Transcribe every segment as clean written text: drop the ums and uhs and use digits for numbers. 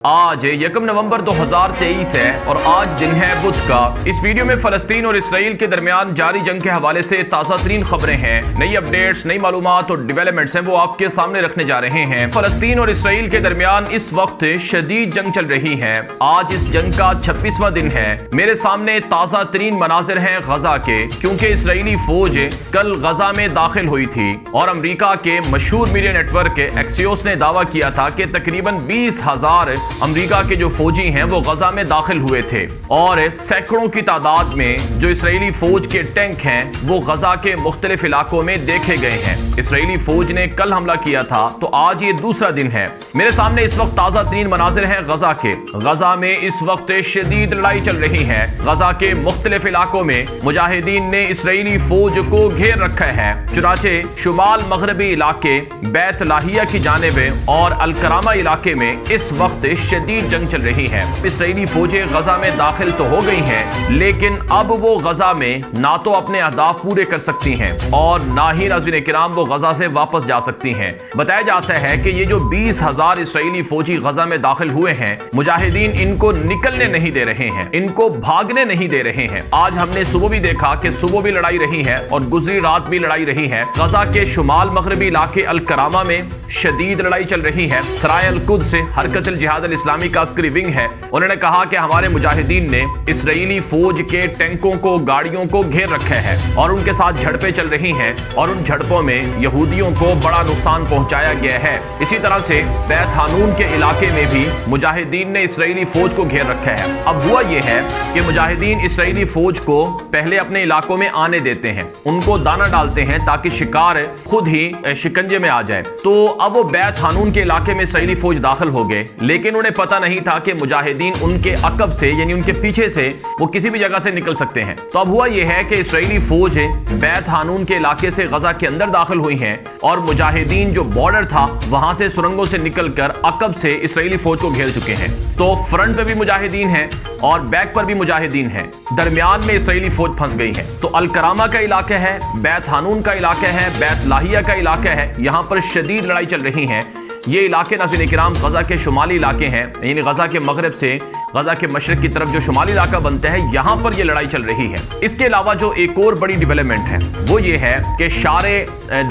آج 1 نومبر 2023 ہے اور آج دن ہے بدھ کا۔ اس ویڈیو میں فلسطین اور اسرائیل کے درمیان جاری جنگ کے حوالے سے تازہ ترین خبریں ہیں، نئی اپڈیٹس، نئی معلومات اور ڈیولپمنٹس ہیں، وہ آپ کے سامنے رکھنے جا رہے ہیں۔ فلسطین اور اسرائیل کے درمیان اس وقت شدید جنگ چل رہی ہے۔ آج اس جنگ کا 26واں دن ہے۔ میرے سامنے تازہ ترین مناظر ہیں غزہ کے، کیونکہ اسرائیلی فوج کل غزہ میں داخل ہوئی تھی اور امریکہ کے مشہور میڈیا نیٹ ورک ایکسیوس نے دعویٰ کیا تھا کہ تقریباً 20,000 امریکہ کے جو فوجی ہیں وہ غزہ میں داخل ہوئے تھے اور سینکڑوں کی تعداد میں جو اسرائیلی فوج کے ٹینک ہیں وہ غزہ کے مختلف علاقوں میں دیکھے گئے ہیں۔ اسرائیلی فوج نے کل حملہ کیا تھا تو آج یہ دوسرا دن ہے۔ میرے سامنے اس وقت تازہ ترین مناظر ہیں غزہ کے۔ غزہ میں اس وقت شدید لڑائی چل رہی ہے۔ غزہ کے مختلف علاقوں میں مجاہدین نے اسرائیلی فوج کو گھیر رکھا ہے۔ چنانچہ شمال مغربی علاقے بیت لاہیہ کی جانب اور الکرامہ علاقے میں اس وقت شدید جنگ چل رہی ہے۔ اسرائیلی فوجیں غزہ میں داخل تو ہو گئی ہیں، لیکن اب وہ غزہ میں نہ تو اپنے اہداف پورے کر سکتی ہیں اور نہ ہی ناظرین کرام وہ غزہ سے واپس جا سکتی ہیں۔ بتایا جاتا ہے کہ یہ جو 20,000 اسرائیلی فوجی غزہ میں داخل ہوئے ہیں، مجاہدین ان کو نکلنے نہیں دے رہے ہیں، ان کو بھاگنے نہیں دے رہے ہیں۔ آج ہم نے صبح بھی دیکھا کہ صبح بھی لڑائی رہی ہے اور گزری رات بھی لڑائی رہی ہے۔ غزہ کے شمال مغربی علاقے الکرامہ میں شدید لڑائی چل رہی ہے۔ سرائے القدس حرکت الجہاد الاسلامی کا عسکری ونگ ہے، انہوں نے کہا کہ ہمارے مجاہدین نے اسرائیلی فوج کے ٹینکوں کو، گاڑیوں کو گھیر رکھا ہے اور ان کے ساتھ جھڑپیں چل رہی ہیں اور ان جھڑپوں میں یہودیوں کو بڑا نقصان پہنچایا گیا ہے۔ اسی طرح سے بیت حانون کے علاقے میں بھی مجاہدین نے اسرائیلی فوج کو گھیر رکھا ہے۔ اب ہوا یہ ہے کہ مجاہدین اسرائیلی فوج کو پہلے اپنے علاقوں میں آنے دیتے ہیں، ان کو دانہ ڈالتے ہیں تاکہ شکار خود ہی شکنجے میں آ جائے۔ تو اب وہ بیت حانون کے علاقے میں اسرائیلی فوج داخل ہو گئے، لیکن انہیں پتہ نہیں تھا کہ مجاہدین ان کے عقب سے یعنی ان کے پیچھے سے وہ کسی بھی جگہ سے نکل سکتے ہیں۔ تو اب ہوا یہ ہے کہ اسرائیلی فوج بیت حانون کے علاقے سے غزہ کے اندر داخل ہوئی ہیں اور مجاہدین جو بارڈر تھا وہاں سے سرنگوں سے نکل کر عقب سے اسرائیلی فوج کو گھیر چکے ہیں۔ تو فرنٹ پہ بھی مجاہدین ہیں اور بیک پر بھی مجاہدین ہیں، درمیان میں اسرائیلی فوج پھنس گئی ہے۔ تو الکرامہ کا علاقہ ہے، بیت حانون کا علاقہ ہے، بیت لاہیہ کا علاقہ ہے، یہاں پر شدید لڑائی چل رہی ہے۔ یہ علاقے ناظرین کرام غزہ کے شمالی علاقے ہیں، یعنی غزہ کے مغرب سے غزہ کے مشرق کی طرف جو شمالی علاقہ بنتا ہے یہاں پر یہ لڑائی چل رہی ہے۔ اس کے علاوہ جو ایک اور بڑی ڈیولپمنٹ ہے وہ یہ ہے کہ شارے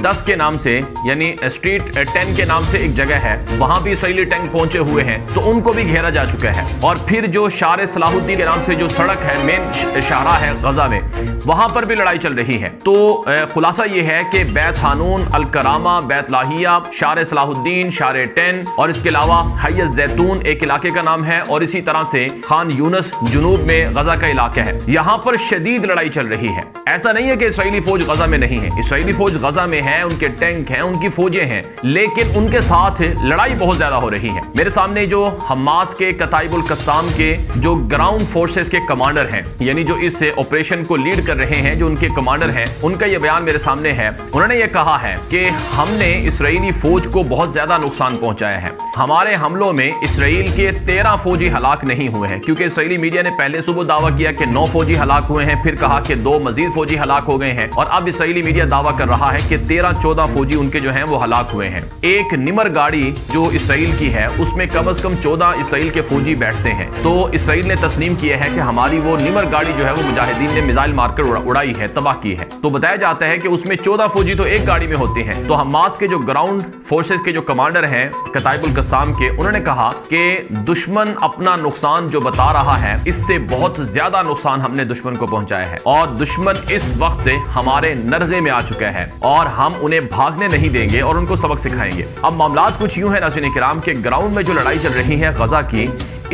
10 کے نام سے یعنی اسٹریٹ 10 کے نام سے ایک جگہ ہے، وہاں بھی اسرائیلی ٹینک پہنچے ہوئے ہیں تو ان کو بھی گھیرا جا چکا ہے۔ اور پھر جو شارے صلاح الدین کے نام سے جو سڑک ہے، مین شاہراہ ہے غزہ میں، وہاں پر بھی لڑائی چل رہی ہے۔ تو خلاصہ یہ ہے کہ بیت حانون، الکرامہ، بیت لاہیہ، شارے صلاح الدین، شارے 10 اور اس کے علاوہ حی الزیتون ایک علاقے کا نام ہے اور اسی طرح سے خان یونس جنوب میں غزہ کا علاقہ ہے، یہاں پر شدید لڑائی چل رہی ہے۔ ایسا نہیں ہے کہ اسرائیلی فوج غزہ میں نہیں ہے، اسرائیلی فوج غزہ میں ہے، ان کے ٹینک ہیں، ان کی فوجیں ہیں، لیکن ان کے ساتھ لڑائی بہت زیادہ ہو رہی ہے۔ میرے سامنے جو حماس کے کتائب القسام کے جو گراؤنڈ فورسز کے کمانڈر ہیں، یعنی جو اس آپریشن کو لیڈ کر رہے ہیں، جو ان کے کمانڈر ہیں، ان کا یہ بیان میرے سامنے ہے۔ انہوں نے یہ کہا ہے کہ ہم نے اسرائیلی فوج کو بہت زیادہ نقصان پہنچایا ہے۔ ہمارے حملوں میں اسرائیل کے 13 فوجی ہلاک نہیں ہوئے ہیں، کیونکہ اسرائیلی میڈیا نے پہلے صبح دعویٰ کیا کہ 9 فوجی ہلاک ہوئے ہیں، پھر کہا کہ 2 مزید فوجی ہلاک ہو گئے ہیں، اور اب اسرائیلی میڈیا دعویٰ کر رہا ہے کہ 13-14 فوجی ان کے جو ہیں وہ ہلاک ہوئے ہیں۔ ایک نمر گاڑی جو اسرائیل کی ہے اس میں کم از کم 14 اسرائیل کے فوجی بیٹھتے ہیں۔ تو اسرائیل نے تسلیم کیا ہے کہ ہماری وہ نمر گاڑی جو ہے وہ مجاہدین نے میزائل مار کر اڑائی ہے، تباہ کی ہے۔ تو بتایا جاتا ہے کہ اس میں 14 فوجی تو ایک گاڑی میں ہوتے ہیں۔ تو حماس کے جو گراؤنڈ فورسز کے جو کمانڈر ہیں کتائب القسام کے، انہوں نے کہا کہ دشمن اپنا نقصان جو بتا رہا ہے اس سے بہت زیادہ نقصان ہم نے دشمن کو پہنچایا ہے اور دشمن اس وقت ہمارے نرغے میں آ چکا ہے اور ہم انہیں بھاگنے نہیں دیں گے اور ان کو سبق سکھائیں گے۔ اب معاملات کچھ یوں ہیں ناظرین کرام کہ گراؤنڈ میں جو لڑائی چل رہی ہے غزہ کی،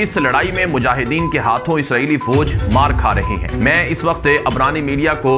اس لڑائی میں مجاہدین کے ہاتھوں اسرائیلی فوج مار کھا رہی ہے۔ میں اس وقت عبرانی میڈیا کو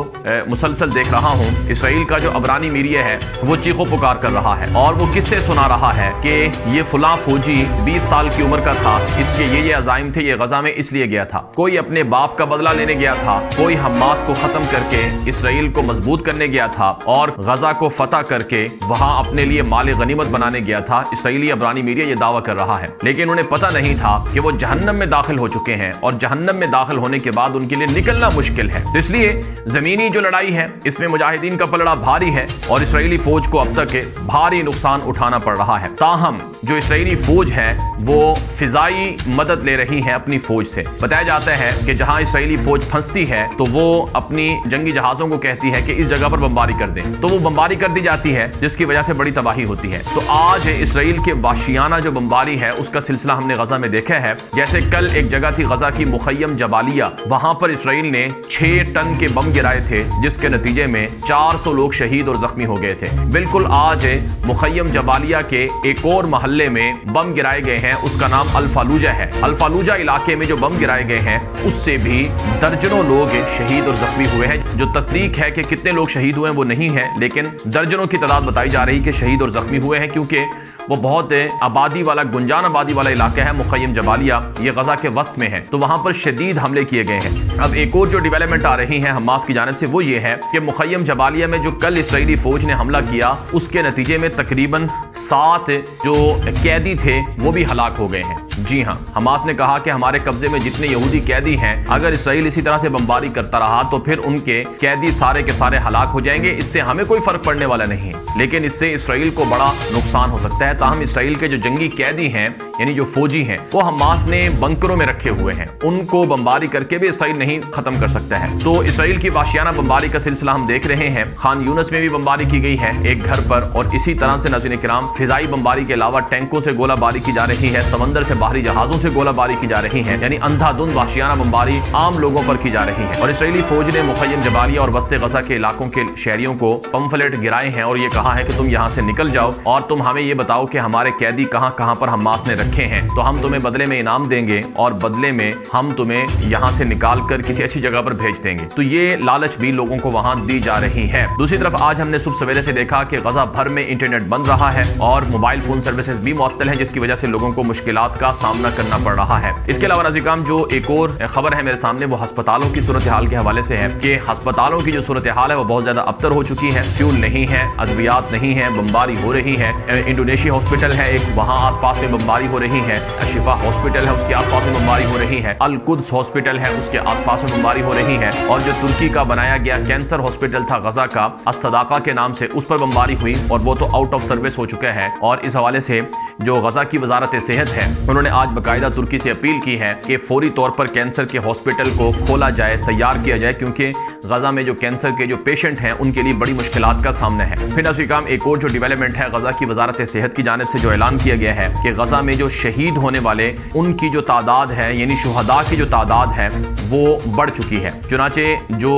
مسلسل دیکھ رہا ہوں، اسرائیل کا جو عبرانی میڈیا ہے وہ چیخو پکار کر رہا ہے اور وہ قصے سنا رہا ہے کہ یہ فلاں فوجی 20 سال کی عمر کا تھا، اس کے یہ عزائم تھے، یہ غزہ میں اس لیے گیا تھا، کوئی اپنے باپ کا بدلہ لینے گیا تھا، کوئی حماس کو ختم کر کے اسرائیل کو مضبوط کرنے گیا تھا اور غزہ کو فتح کر کے وہاں اپنے لیے مال غنیمت بنانے گیا تھا۔ اسرائیلی عبرانی میڈیا یہ دعویٰ کر رہا ہے، لیکن انہیں پتہ نہیں تھا کہ وہ جہنم میں داخل ہو چکے ہیں اور جہنم میں داخل ہونے کے بعد ان کے لیے نکلنا مشکل ہے۔ تو اس لیے زمینی جو لڑائی ہے اس میں مجاہدین کا پلڑا بھاری ہے اور اسرائیلی فوج کو اب تک بھاری نقصان اٹھانا پڑ رہا ہے۔ تاہم جو اسرائیلی فوج ہے وہ فضائی مدد لے رہی ہے اپنی فوج سے۔ بتایا جاتا ہے کہ جہاں اسرائیلی فوج پھنستی ہے تو وہ اپنی جنگی جہازوں کو کہتی ہے کہ اس جگہ پر بمباری کر دیں، تو وہ بمباری کر دی جاتی ہے جس کی وجہ سے بڑی تباہی ہوتی ہے۔ تو آج اسرائیل کے وحشیانہ جو بمباری ہے اس کا سلسلہ ہم نے غزہ میں دیکھا ہے۔ جیسے کل ایک جگہ تھی غزہ کی مخیم جبالیہ، وہاں پر اسرائیل نے 6 ٹن کے بم گرائے تھے جس کے نتیجے میں 400 لوگ شہید اور زخمی ہو گئے تھے۔ بالکل آج مخیم جبالیہ کے ایک اور محلے میں بم گرائے گئے ہیں، اس کا نام الفالوجہ ہے۔ الفالوجہ علاقے میں جو بم گرائے گئے ہیں اس سے بھی درجنوں لوگ شہید اور زخمی ہوئے ہیں۔ جو تصدیق ہے کہ کتنے لوگ شہید ہوئے ہیں وہ نہیں ہے، لیکن درجنوں کی تعداد بتائی جا رہی کہ شہید اور زخمی ہوئے ہیں، کیونکہ وہ بہت آبادی والا گنجان آبادی والا علاقہ ہے مخیم جبالیہ، یہ غزہ کے وسط میں ہے، تو وہاں پر شدید حملے کیے گئے ہیں۔ اب ایک اور جو ڈیولپمنٹ آ رہی ہے حماس کی جانب سے وہ یہ ہے کہ مخیم جبالیہ میں جو کل اسرائیلی فوج نے حملہ کیا اس کے نتیجے میں تقریباً 7 جو قیدی تھے وہ بھی ہلاک ہو گئے ہیں۔ جی ہاں، حماس نے کہا کہ ہمارے قبضے میں جتنے یہودی قیدی ہیں اگر اسرائیل اسی طرح سے بمباری کرتا رہا تو پھر ان کے قیدی سارے کے سارے ہلاک ہو جائیں گے، اس سے ہمیں کوئی فرق پڑنے والا نہیں ہے، لیکن اس سے اسرائیل کو بڑا نقصان ہو سکتا ہے۔ تاہم اسرائیل کے جو جنگی قیدی ہیں یعنی جو فوجی ہیں وہ حماس نے بنکروں میں رکھے ہوئے ہیں، ان کو بمباری کر کے بھی اسرائیل نہیں ختم کر سکتا ہے۔ تو اسرائیل کی وحشیانہ بمباری کا سلسلہ ہم دیکھ رہے ہیں۔ خان یونس میں بھی بمباری کی گئی ہے ایک گھر پر، اور اسی طرح سے ناظرین کرام فضائی بمباری کے علاوہ ٹینکوں سے گولہ باری کی جا رہی ہے، سمندر سے باہری جہازوں سے گولہ باری کی جا رہی ہے، یعنی اندھا دھند وحشیانہ بمباری عام لوگوں پر کی جا رہی ہے۔ اور اسرائیلی فوج نے مخیم جبالیہ اور وسط غزہ کے علاقوں کے شہریوں کو پمفلٹ گرائے ہیں اور یہ کہا ہے کہ تم یہاں سے نکل جاؤ اور تم ہمیں یہ بتاؤ کہ ہمارے قیدی کہاں کہاں پر حماس نے رکھے ہیں، تو ہم تمہیں بدلے میں انعام دیں گے اور بدلے میں ہم تمہیں یہاں سے نکال کر کسی اچھی جگہ پر بھیج دیں گے۔ تو یہ لالچ بھی لوگوں کو وہاں دی جا رہی ہے۔ دوسری طرف آج ہم نے صبح سویرے سے دیکھا کہ غزہ بھر میں انٹرنیٹ بند رہا ہے اور موبائل فون سروسز بھی معطل ہیں، جس کی وجہ سے لوگوں کو مشکلات کا سامنا کرنا پڑ رہا ہے۔ اس کے علاوہ ناظرین جو ایک اور خبر ہے میرے سامنے وہ ہسپتالوں کی صورتحال کے حوالے سے ہے کہ ہسپتالوں کی جو صورتحال ہے وہ بہت زیادہ ابتر ہو چکی ہے، فیول نہیں ہے، ادویات نہیں ہے، بمباری ہو رہی ہے۔ انڈونیشیا ہاسپٹل ہے ایک، وہاں آس پاس میں بمباری ہو رہی ہے۔ شفا ہاسپٹل ہے اس کے آس پاس میں بمباری ہو رہی ہے۔ القدس ہاسپٹل ہے اس کے آس پاس میں بمباری ہو رہی ہے، اور جو ترکی کا بنایا گیا کینسر ہاسپٹل تھا غزہ کا الصداقہ کے نام سے، اس پر بمباری ہوئی اور وہ تو آؤٹ آف سروس ہو چکا ہے۔ اور اس حوالے سے جو غزہ کی وزارت صحت ہے انہوں نے آج باقاعدہ ترکی سے اپیل کی ہے کہ فوری طور پر کینسر کے ہاسپٹل کو کھولا جائے، تیار کیا جائے، کیونکہ غزہ میں جو کینسر کے جو پیشنٹ ہیں ان کے لیے بڑی مشکلات کا سامنا ہے۔ پھر ناظرین ایک اور جو ڈیولپمنٹ ہے غزہ کی وزارت صحت کی جانب سے جو اعلان کیا گیا ہے کہ غزہ میں جو شہید ہونے والے ان کی جو تعداد ہے یعنی شہداء کی جو تعداد ہے وہ بڑھ چکی ہے۔ چنانچہ جو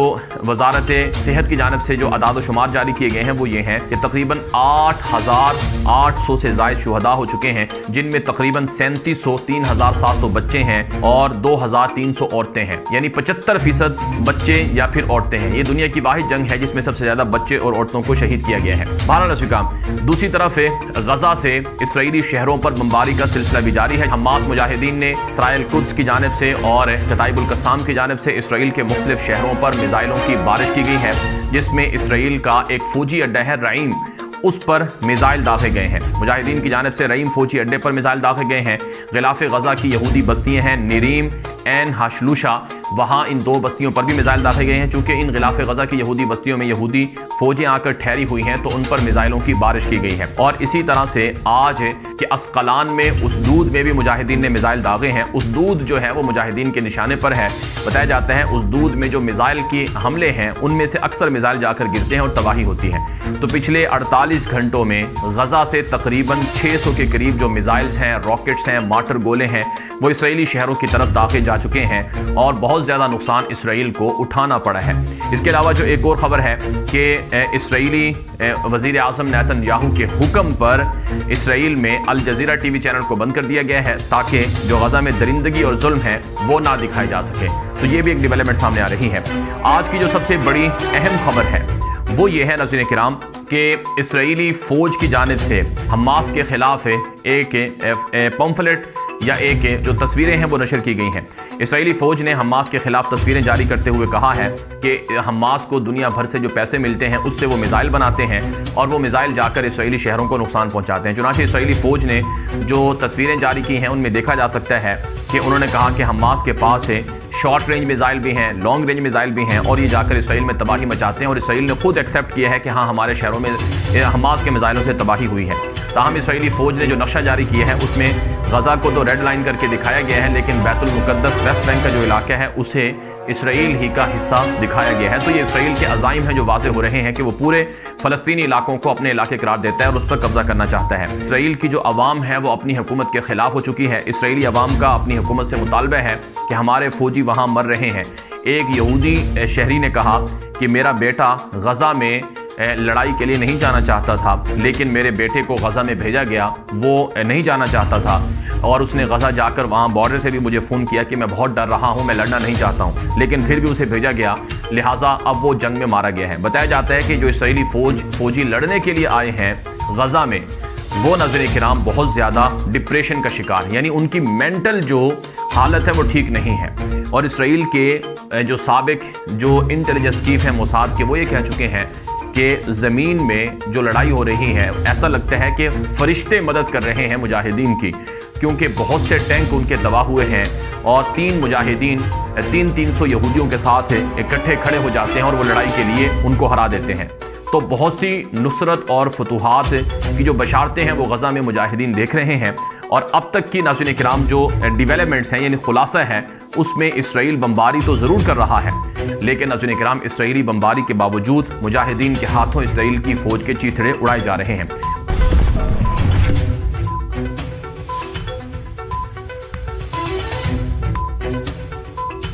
وزارت صحت کی جانب سے جو اعداد و شمار جاری کیے گئے ہیں وہ یہ ہیں کہ تقریباً 8,800 سے زائد شہداء ہو چکے ہیں، جن میں تقریباً 3700 3,700 بچے ہیں اور 2,300 عورتیں ہیں، یعنی 75% بچے یا پھر عورتیں ہیں۔ یہ دنیا کی واحد جنگ ہے جس میں سب سے زیادہ بچے اور عورتوں کو شہید کیا گیا ہے۔ بہرحال دوسری طرف غزہ سے اسرائیلی شہروں پر بمباری کا سلسلہ بھی جاری ہے۔ حماس مجاہدین نے اسرائیل قدس کی جانب سے اور کتائب القسام کی جانب سے اسرائیل کے مختلف شہروں پر میزائلوں کی بارش کی گئی ہے، جس میں اسرائیل کا ایک فوجی اڈہ ہے رعیم، اس پر میزائل داغے گئے ہیں۔ مجاہدین کی جانب سے رعیم فوجی اڈے پر میزائل داغے گئے ہیں۔ غلاف غزہ کی یہودی بستیاں ہیں نریم این ہاشلوشا، وہاں ان 2 بستیوں پر بھی میزائل داغے گئے ہیں، چونکہ ان غلاف غزہ کی یہودی بستیوں میں یہودی فوجیں آ کر ٹھہری ہوئی ہیں تو ان پر میزائلوں کی بارش کی گئی ہے۔ اور اسی طرح سے آج کہ اسقلان میں اسدود میں بھی مجاہدین نے میزائل داغے ہیں۔ اسدود جو ہے وہ مجاہدین کے نشانے پر ہے۔ بتایا جاتا ہے اسدود میں جو میزائل کی حملے ہیں ان میں سے اکثر میزائل جا کر گرتے ہیں اور تباہی ہوتی ہے۔ تو پچھلے 48 گھنٹوں میں غزہ سے تقریباً 600 کے قریب جو میزائلز ہیں، راکٹس ہیں، مارٹر گولے ہیں، وہ اسرائیلی شہروں کی طرف داغے جا چکے ہیں اور بہت زیادہ نقصان اسرائیل کو اٹھانا پڑا ہے۔ اس کے علاوہ جو ایک اور خبر ہے کہ اسرائیلی وزیر اعظم نیتن یاہو کے حکم پر اسرائیل میں الجزیرہ ٹی وی چینل کو بند کر دیا گیا ہے تاکہ جو غزہ میں درندگی اور ظلم ہے وہ نہ دکھائی جا سکے۔ تو یہ بھی ایک ڈیولپمنٹ سامنے آ رہی ہے۔ آج کی جو سب سے بڑی اہم خبر ہے وہ یہ ہے ناظرین کرام کہ اسرائیلی فوج کی جانب سے حماس کے خلاف ایک پمفلٹ یا ایک جو تصویریں ہیں وہ نشر کی گئی ہیں۔ اسرائیلی فوج نے حماس کے خلاف تصویریں جاری کرتے ہوئے کہا ہے کہ حماس کو دنیا بھر سے جو پیسے ملتے ہیں اس سے وہ میزائل بناتے ہیں اور وہ میزائل جا کر اسرائیلی شہروں کو نقصان پہنچاتے ہیں۔ چنانچہ اسرائیلی فوج نے جو تصویریں جاری کی ہیں ان میں دیکھا جا سکتا ہے کہ انہوں نے کہا کہ حماس کے پاس ہے شارٹ رینج میزائل بھی ہیں، لانگ رینج میزائل بھی ہیں، اور یہ جا کر اسرائیل میں تباہی مچاتے ہیں، اور اسرائیل نے خود ایکسیپٹ کیا ہے کہ ہاں ہمارے شہروں میں حماس کے میزائلوں سے تباہی ہوئی ہے۔ تاہم اسرائیلی فوج نے جو نقشہ جاری کیا ہے اس میں غزہ کو تو ریڈ لائن کر کے دکھایا گیا ہے، لیکن بیت المقدس ویسٹ بینک کا جو علاقہ ہے اسے اسرائیل ہی کا حصہ دکھایا گیا ہے۔ تو یہ اسرائیل کے عزائم ہیں جو واضح ہو رہے ہیں کہ وہ پورے فلسطینی علاقوں کو اپنے علاقے قرار دیتا ہے اور اس پر قبضہ کرنا چاہتا ہے۔ اسرائیل کی جو عوام ہے وہ اپنی حکومت کے خلاف ہو چکی ہے۔ اسرائیلی عوام کا اپنی حکومت سے مطالبہ ہے کہ ہمارے فوجی وہاں مر رہے ہیں۔ ایک یہودی شہری نے کہا کہ میرا بیٹا غزہ میں لڑائی کے لیے نہیں جانا چاہتا تھا، لیکن میرے بیٹے کو غزہ میں بھیجا گیا، وہ نہیں جانا چاہتا تھا، اور اس نے غزہ جا کر وہاں بارڈر سے بھی مجھے فون کیا کہ میں بہت ڈر رہا ہوں، میں لڑنا نہیں چاہتا ہوں، لیکن پھر بھی اسے بھیجا گیا، لہٰذا اب وہ جنگ میں مارا گیا ہے۔ بتایا جاتا ہے کہ جو اسرائیلی فوجی لڑنے کے لیے آئے ہیں غزہ میں، وہ ناظرین کرام بہت زیادہ ڈپریشن کا شکار، یعنی ان کی مینٹل جو حالت ہے وہ ٹھیک نہیں ہے۔ اور اسرائیل کے جو سابق جو انٹیلیجنس چیف ہیں موساد کے، وہ یہ کہہ چکے ہیں کہ زمین میں جو لڑائی ہو رہی ہے ایسا لگتا ہے کہ فرشتے مدد کر رہے ہیں مجاہدین کی، کیونکہ بہت سے ٹینک ان کے تباہ ہوئے ہیں، اور 3 مجاہدین 300 یہودیوں کے ساتھ اکٹھے کھڑے ہو جاتے ہیں اور وہ لڑائی کے لیے ان کو ہرا دیتے ہیں۔ تو بہت سی نصرت اور فتوحات کی جو بشارتیں ہیں وہ غزہ میں مجاہدین دیکھ رہے ہیں، اور اب تک کی ناظرین کرام جو ڈیولپمنٹس ہیں، یعنی خلاصہ ہے، اس میں اسرائیل بمباری تو ضرور کر رہا ہے، لیکن ناظرین کرام اسرائیلی بمباری کے باوجود مجاہدین کے ہاتھوں اسرائیل کی فوج کے چیتھڑے اڑائے جا رہے ہیں۔